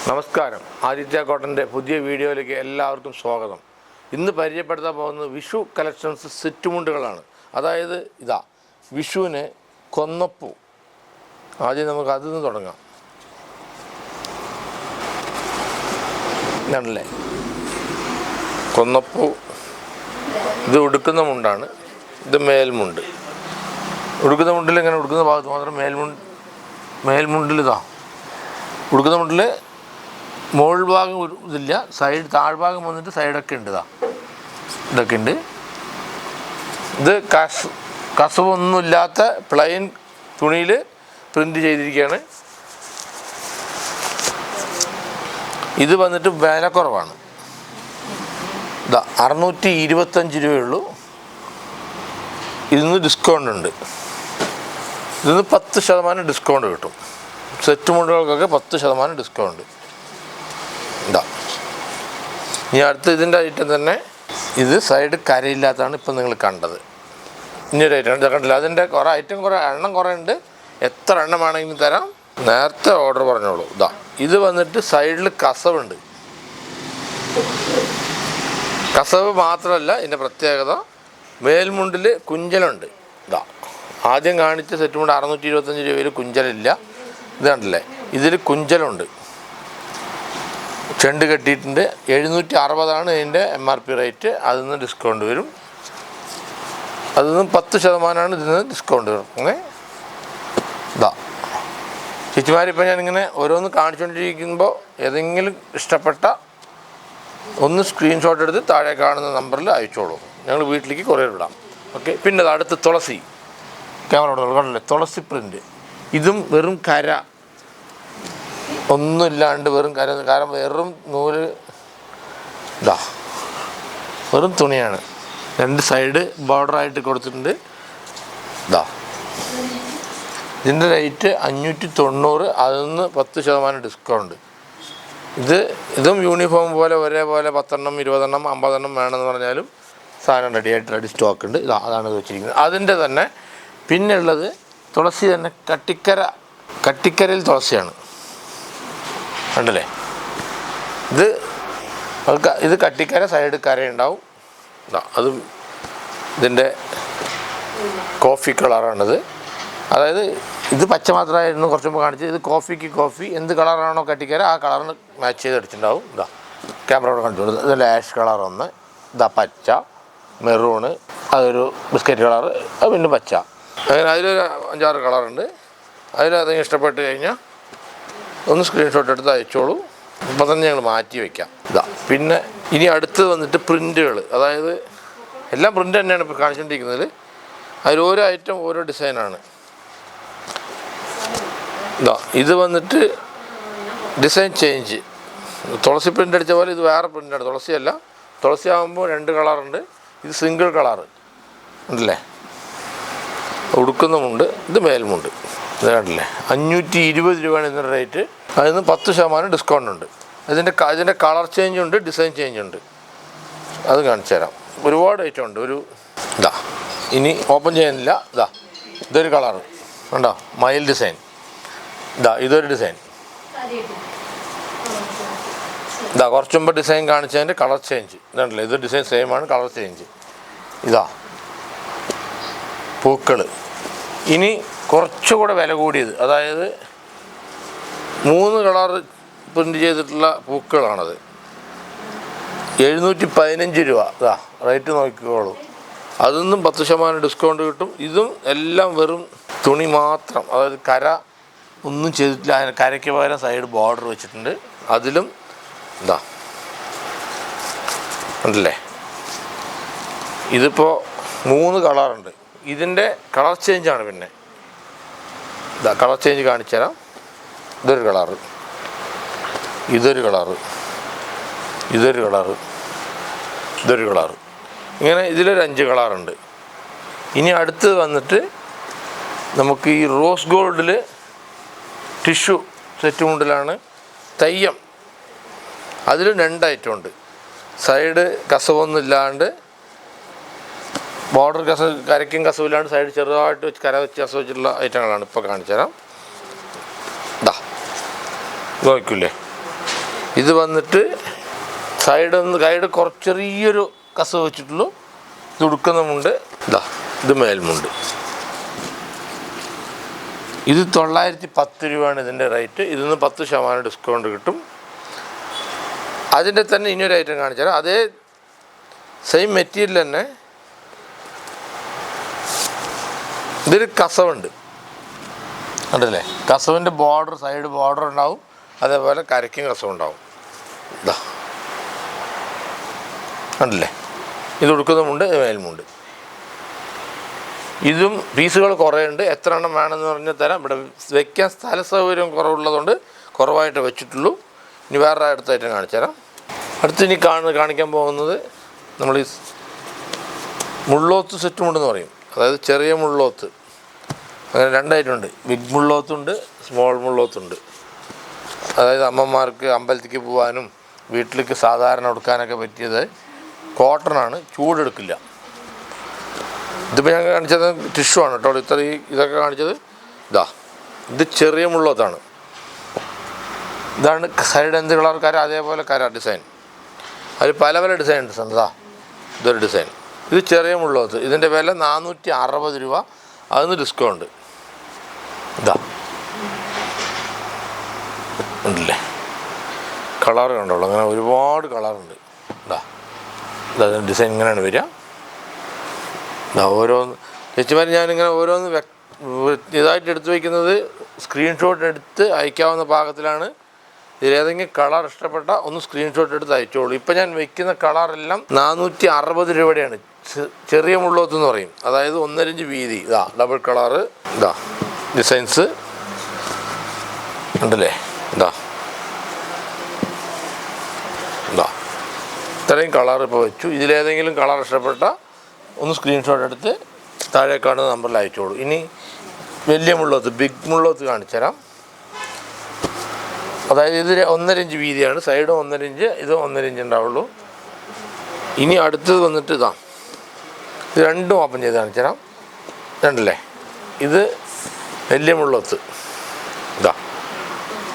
നമസ്കാരം. ആദിത്യ കോട്ടൻ്റെ പുതിയ വീഡിയോയിലേക്ക് എല്ലാവർക്കും സ്വാഗതം. ഇന്ന് പരിചയപ്പെടുത്താൻ പോകുന്നത് വിഷു കളക്ഷൻസ് സെറ്റ് മുണ്ടുകളാണ്. അതായത് ഇതാ വിഷുവിന് കൊന്നപ്പൂ. ആദ്യം നമുക്ക് അതിൽ നിന്ന് തുടങ്ങാം. ഇതാണല്ലേ കൊന്നപ്പൂ. ഇത് ഉടുക്കുന്ന മുണ്ടാണ്. ഇത് മേൽമുണ്ട്. ഉടുക്കുന്ന മുണ്ടിൽ ഇങ്ങനെ ഉടുക്കുന്ന ഭാഗത്ത് മാത്രം മേൽമുണ്ടിൽ ഇതാ ഉടുക്കുന്ന മുണ്ടിൽ മുകൾ ഭാഗം ഇതില്ല, സൈഡ് താഴ്ഭാഗം വന്നിട്ട് സൈഡൊക്കെ ഉണ്ട്. ഇതൊക്കെ ഉണ്ട്. ഇത് കസവൊന്നുമില്ലാത്ത പ്ലെയിൻ തുണിയിൽ പ്രിൻ്റ് ചെയ്തിരിക്കുകയാണ്. ഇത് വന്നിട്ട് വിലക്കുറവാണ്. 625 രൂപയുള്ളൂ. ഇതിന്ന് ഡിസ്കൗണ്ട് ഉണ്ട്. ഇതിന്ന് 10% ഡിസ്കൗണ്ട് കിട്ടും. സെറ്റ് മുണ്ടുകൾക്കൊക്കെ 10% ഡിസ്കൗണ്ട്. ഇനി അടുത്ത് ഇതിൻ്റെ ഐറ്റം തന്നെ. ഇത് സൈഡ് കരയില്ലാത്തതാണ് ഇപ്പം നിങ്ങൾ കണ്ടത്. ഇനിയൊരു ഐറ്റം കണ്ടില്ല. അതിൻ്റെ കുറേ ഐറ്റം എണ്ണം കുറേ ഉണ്ട്. എത്ര എണ്ണം വേണമെങ്കിലും തരാം. നേരത്തെ ഓർഡർ പറഞ്ഞോളൂ. ഇത് വന്നിട്ട് സൈഡിൽ കസവുണ്ട്. കസവ് മാത്രമല്ല ഇതിൻ്റെ പ്രത്യേകത, മേൽമുണ്ടിൽ കുഞ്ചലുണ്ട്. ആദ്യം കാണിച്ച സെറ്റ് മുണ്ട് 625 രൂപയിൽ കുഞ്ചലില്ല. ഇത് കണ്ടില്ലേ, ഇതിൽ കുഞ്ചലുണ്ട്. ചെണ്ട് കെട്ടിയിട്ടുണ്ട്. 760 ഇതിൻ്റെ MRP റേറ്റ്. അതിൽ നിന്ന് ഡിസ്കൗണ്ട് വരും. അതിൽ നിന്ന് 10% ഇതിൽ നിന്ന് ഡിസ്കൗണ്ട് വരും. ചേച്ചിമാരിപ്പോൾ ഞാനിങ്ങനെ ഓരോന്ന് കാണിച്ചുകൊണ്ടിരിക്കുമ്പോൾ ഏതെങ്കിലും ഇഷ്ടപ്പെട്ട ഒന്ന് സ്ക്രീൻഷോട്ട് എടുത്ത് താഴെ കാണുന്ന നമ്പറിൽ അയച്ചോളൂ. ഞങ്ങൾ വീട്ടിലേക്ക് കൊറിയർ ഇടാം. ഓക്കെ. പിന്നെ അടുത്ത് തുളസി. ക്യാമറ കണ്ടല്ലേ, തുളസി പ്രിൻ്റ്. ഇതും വെറും കര, ഒന്നുമില്ലാണ്ട് വെറും കാരണം വെറും നൂല്. വെറും തുണിയാണ്. 2 സൈഡ് ബോർഡറായിട്ട് കൊടുത്തിട്ടുണ്ട്. ഇതിൻ്റെ റേറ്റ് 590. അതിൽ നിന്ന് 10% ഡിസ്കൗണ്ട്. ഇതും യൂണിഫോം പോലെ ഒരേപോലെ 10 എണ്ണം 20 എണ്ണം 50 എണ്ണം വേണമെന്ന് പറഞ്ഞാലും സാധനം റെഡി സ്റ്റോക്ക് ഉണ്ട്. അതാണ് ഇത് വെച്ചിരിക്കുന്നത്. അതിൻ്റെ തന്നെ പിന്നെ ഉള്ളത് തുളസി തന്നെ. കട്ടിക്കരയിൽ തുളസിയാണ്. കണ്ടല്ലേ, ഇത് കട്ടിക്കര, സൈഡ് കരയുണ്ടാവും. അത് ഇതിൻ്റെ കോഫി കളറാണിത്. അതായത് ഇത് പച്ച മാത്രമായിരുന്നു കുറച്ച് മുമ്പ് കാണിച്ചത്. ഇത് കോഫി എന്ത് കളറാണോ കട്ടിക്കര ആ കളറിന് മാച്ച് ചെയ്ത് അടിച്ചിട്ടുണ്ടാവും. ക്യാമറയോടെ കണ്ടിട്ടുണ്ട്. ഇത് ആഷ് കളർ ഒന്ന്, പച്ച, മെറൂണ്, അതൊരു ബിസ്ക്കറ്റ് കളറ്, അത് പിന്നെ പച്ച. അങ്ങനെ അതിലൊരു 5-6 കളറുണ്ട്. അതിലതെങ്കിലും ഇഷ്ടപ്പെട്ട് കഴിഞ്ഞാൽ ഒന്ന് സ്ക്രീൻഷോട്ട് എടുത്ത് അയച്ചോളൂ. ഇപ്പം തന്നെ ഞങ്ങൾ മാറ്റി വയ്ക്കാം. പിന്നെ ഇനി അടുത്ത് വന്നിട്ട് പ്രിൻ്റുകൾ. അതായത് എല്ലാം പ്രിൻ്റ് തന്നെയാണ് ഇപ്പോൾ കാണിച്ചുകൊണ്ടിരിക്കുന്നത്. അതിൽ ഓരോ ഐറ്റം ഓരോ ഡിസൈനാണ്. ഇത് വന്നിട്ട് ഡിസൈൻ ചേഞ്ച്. തുളസി പ്രിൻ്റ് അടിച്ച പോലെ ഇത് വേറെ പ്രിൻ്റാണ്. തുളസിയല്ല. തുളസി ആകുമ്പോൾ 2 കളറുണ്ട്. ഇത് സിംഗിൾ കളറ് ഉണ്ടല്ലേ. ഉടുക്കുന്നുമുണ്ട്. ഇത് മേൽമുണ്ട്. ഇത് കണ്ടില്ലേ, 520 രൂപയാണ് ഇതിൻ്റെ റേറ്റ്. അതിൽ നിന്ന് 10% ഡിസ്കൗണ്ട് ഉണ്ട്. ഇതിൻ്റെ കളർ ചേഞ്ച് ഉണ്ട്, ഡിസൈൻ ചേഞ്ച് ഉണ്ട്. അത് കാണിച്ചു തരാം. ഒരുപാട് ഐറ്റം ഉണ്ട്. ഇനി ഓപ്പൺ ചെയ്യുന്നില്ല. ഇതൊരു കളറ് കണ്ടോ, മയിൽ ഡിസൈൻ. ഇതൊരു ഡിസൈൻ. കുറച്ച് മുമ്പ് ഡിസൈൻ കാണിച്ചതിൻ്റെ കളർ ചേഞ്ച്. ഇതുണ്ടല്ലേ, ഇത് ഡിസൈൻ സെയിം ആണ്, കളർ ചേഞ്ച്. പൂക്കൾ. ഇനി കുറച്ചുകൂടെ വില കൂടിയത്, അതായത് 3 കളർ പ്രിൻ്റ് ചെയ്തിട്ടുള്ള പൂക്കളാണത്. 715 രൂപ. റേറ്റ് നോക്കിക്കോളൂ. അതിൽ നിന്നും 10% ഡിസ്കൗണ്ട് കിട്ടും. ഇതും എല്ലാം വെറും തുണി മാത്രം. അതായത് കര ഒന്നും ചെയ്തിട്ടില്ല. അതിന് കരയ്ക്ക് പകരം സൈഡ് ബോർഡർ വെച്ചിട്ടുണ്ട്. അതിലും ഉണ്ടല്ലേ, ഇതിപ്പോൾ 3 കളറുണ്ട്. ഇതിൻ്റെ കളർ ചേഞ്ചാണ്. പിന്നെ കളർ ചേഞ്ച് കാണിച്ചു തരാം. ഇതൊരു കളറ്, ഇതൊരു കളറ്, ഇതൊരു കളറ്, ഇതൊരു കളറ്. ഇങ്ങനെ ഇതിലൊരു 5 കളറുണ്ട്. ഇനി അടുത്ത് വന്നിട്ട് നമുക്ക് ഈ റോസ് ഗോൾഡിൽ ടിഷ്യൂ സെറ്റ് മുണ്ടിലാണ് തെയ്യം. അതിലും 2 ഐറ്റം ഉണ്ട്. സൈഡ് കസവൊന്നും ഇല്ലാണ്ട് ബോർഡർ കരയ്ക്കും കസവില്ലാണ്ട് സൈഡ് ചെറുതായിട്ട് വെച്ച് കര വെച്ച് കസവ് വെച്ചിട്ടുള്ള ഐറ്റങ്ങളാണ് ഇപ്പോൾ കാണിച്ചു തരാം. നോക്കില്ലേ, ഇത് വന്നിട്ട് സൈഡ് കുറച്ച് ചെറിയൊരു കസവ് വെച്ചിട്ടുള്ളൂ. ഇത് ഉടുക്കുന്ന മുണ്ട്. ഇത് മേൽമുണ്ട്. ഇത് 910 രൂപയാണ് ഇതിൻ്റെ റേറ്റ്. ഇതിൽ 10% ഡിസ്കൗണ്ട് കിട്ടും. അതിൻ്റെ തന്നെ ഇനിയൊരു ഐറ്റം കാണിച്ചാൽ അതേ സെയിം മെറ്റീരിയൽ തന്നെ ഇതൊരു കസവുണ്ട് കണ്ടല്ലേ. കസവിൻ്റെ സൈഡ് ബോർഡർ ഉണ്ടാവും. അതേപോലെ കരയ്ക്കും കസവുണ്ടാവും. കണ്ടില്ലേ, ഇത് ഉടുക്കുന്നുമുണ്ട്, മേൽമുണ്ട്. ഇതും പീസുകൾ കുറേ ഉണ്ട്. എത്ര എണ്ണം വേണമെന്ന് പറഞ്ഞാൽ തരാം. ഇവിടെ വയ്ക്കാൻ സ്ഥല സൗകര്യം കുറവുള്ളതുകൊണ്ട് കുറവായിട്ട് വെച്ചിട്ടുള്ളൂ. ഇനി വേറെ അടുത്തായിട്ട് കാണിച്ചു തരാം. അടുത്ത് ഇനി കാണിക്കാൻ പോകുന്നത് നമ്മൾ ഈ മുള്ളോത്ത് സെറ്റ് മുണ്ടെന്ന് പറയും. അതായത് ചെറിയ മുള്ളോത്ത്. അങ്ങനെ രണ്ടായിട്ടുണ്ട്. Big മുള്ളോത്തുണ്ട്, small മുള്ളോത്തുണ്ട്. അതായത് അമ്മമാർക്ക് അമ്പലത്തിലേക്ക് പോകാനും വീട്ടിലേക്ക് സാധാരണ ഉടുക്കാനൊക്കെ പറ്റിയത്. കോട്ടണാണ്, ചൂടെടുക്കില്ല. ഇതിപ്പോൾ ഞാൻ കാണിച്ചത് ടിഷ്യൂ ആണ് കേട്ടോ. ഇതൊക്കെ കാണിച്ചത് ഇത് ചെറിയ മുള്ളോത്താണ്. ഇതാണ് സൈഡ് എന്ത് കളർ അതേപോലെ ഡിസൈൻ. അതിൽ പല ഡിസൈൻസ് ഉണ്ട്. ഇതൊരു ഡിസൈൻ. ഇത് ചെറിയ മുള്ളോത്ത്. ഇതിൻ്റെ വില 460 രൂപ. അതിന് ഡിസ്കൗണ്ട്. ഉണ്ടല്ലേ, കളർ കണ്ടോളൂ. അങ്ങനെ ഒരുപാട് കളറുണ്ട്. ഡിസൈൻ ഇങ്ങനെയാണ് വരിക. ഓരോന്ന് ചേച്ചിമാർ ഞാനിങ്ങനെ ഓരോന്ന് ഇതായിട്ട് എടുത്തു വയ്ക്കുന്നത് സ്ക്രീൻഷോട്ട് എടുത്ത് അയക്കാവുന്ന പാകത്തിലാണ്. ഇതിലേതെങ്കിലും കളർ ഇഷ്ടപ്പെട്ട ഒന്ന് സ്ക്രീൻഷോട്ട് എടുത്ത് അയച്ചോളൂ. ഇപ്പം ഞാൻ വയ്ക്കുന്ന കളറെല്ലാം 460 രൂപയുടെയാണ്. ചെറിയ മുള്ളോത്ത് എന്ന് പറയും. അതായത് 1.5 ഇഞ്ച് വീതി. Double colour. ഡിസൈൻസ് ഉണ്ടല്ലേ. ഇത്രയും കളർ ഇപ്പോൾ വെച്ചു. ഇതിലേതെങ്കിലും കളർ ഇഷ്ടപ്പെട്ട ഒന്ന് സ്ക്രീൻഷോട്ട് എടുത്ത് താഴെ കാണുന്ന നമ്പറിൽ അയച്ചോളൂ. ഇനി വലിയ മുള്ളോത്ത്, ബിഗ് മുള്ളോത്ത് കാണിച്ചു തരാം. അതായത് ഇത് 1.5 ഇഞ്ച് വീതിയാണ്. സൈഡ് 1.5 ഇഞ്ച്, ഇത് 1.5 ഇഞ്ച് ഉണ്ടാവുള്ളൂ. ഇനി അടുത്തത് വന്നിട്ട് ഇത് രണ്ടും ഓപ്പൺ ചെയ്ത് കാണിച്ചു തരാം. രണ്ടല്ലേ. ഇത് വലിയ മുള്ളോത്ത്.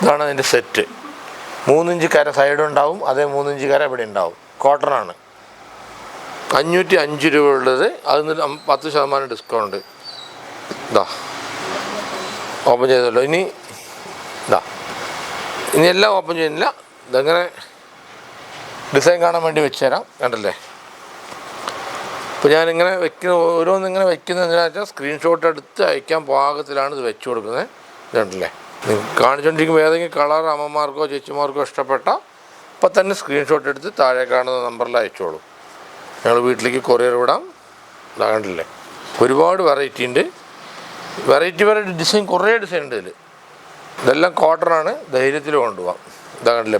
ഇതാണ് അതിൻ്റെ സെറ്റ്. 3 ഇഞ്ച് കര സൈഡ് ഉണ്ടാവും. അതേ 3 ഇഞ്ച് കര ഇവിടെ ഉണ്ടാവും. കോട്ടണാണ്. 505 രൂപ ഉള്ളത്. അതിന് 10% ഡിസ്കൗണ്ട്. ഓപ്പൺ ചെയ്തല്ലോ. ഇനി എല്ലാം ഓപ്പൺ ചെയ്യുന്നില്ല. ഇതങ്ങനെ ഡിസൈൻ കാണാൻ വേണ്ടി വെച്ച് തരാം. കണ്ടല്ലേ. ഇപ്പോൾ ഞാനിങ്ങനെ ഓരോന്നിങ്ങനെ വയ്ക്കുന്നത് എന്തിനാണെന്ന് വെച്ചാൽ സ്ക്രീൻഷോട്ട് എടുത്ത് അയക്കാൻ പാകത്തിലാണ് ഇത് വെച്ച് കൊടുക്കുന്നത്. കണ്ടല്ലേ. കാണിച്ചുകൊണ്ടിരിക്കുമ്പോൾ ഏതെങ്കിലും കളർ അമ്മമാർക്കോ ചേച്ചിമാർക്കോ ഇഷ്ടപ്പെട്ട ഇപ്പം തന്നെ സ്ക്രീൻഷോട്ട് എടുത്ത് താഴെ കാണുന്ന നമ്പറിൽ അയച്ചോളൂ. ഞങ്ങൾ വീട്ടിലേക്ക് കൊറിയർ വിടാം. കണ്ടില്ലേ, ഒരുപാട് വെറൈറ്റി ഉണ്ട്. വെറൈറ്റി ഡിസൈൻ, കുറേ ഡിസൈൻ ഉണ്ട് ഇതിൽ. ഇതെല്ലാം കോട്ടണാണ്. ധൈര്യത്തിൽ കൊണ്ടുപോകാം. കണ്ടില്ലേ,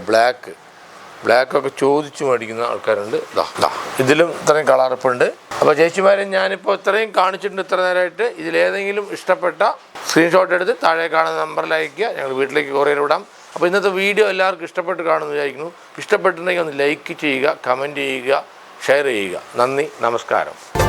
ബ്ലാക്കൊക്കെ ചോദിച്ച് മേടിക്കുന്ന ആൾക്കാരുണ്ട്. ഇതിലും ഇത്രയും കളറിപ്പുണ്ട്. അപ്പോൾ ചേച്ചിമാരെ ഞാനിപ്പോൾ ഇത്രയും കാണിച്ചിട്ടുണ്ട് ഇത്ര നേരമായിട്ട്. ഇതിലേതെങ്കിലും ഇഷ്ടപ്പെട്ട സ്ക്രീൻഷോട്ട് എടുത്ത് താഴെ കാണുന്ന നമ്പറിൽ അയയ്ക്കുക. ഞങ്ങൾ വീട്ടിലേക്ക് കൊറിയർ വിടാം. അപ്പോൾ ഇന്നത്തെ വീഡിയോ എല്ലാവർക്കും ഇഷ്ടപ്പെട്ട് കാണുമെന്ന് വിചാരിക്കുന്നു. ഇഷ്ടപ്പെട്ടിട്ടുണ്ടെങ്കിൽ ഒന്ന് ലൈക്ക് ചെയ്യുക, കമൻറ്റ് ചെയ്യുക, ഷെയർ ചെയ്യുക. നന്ദി, നമസ്കാരം.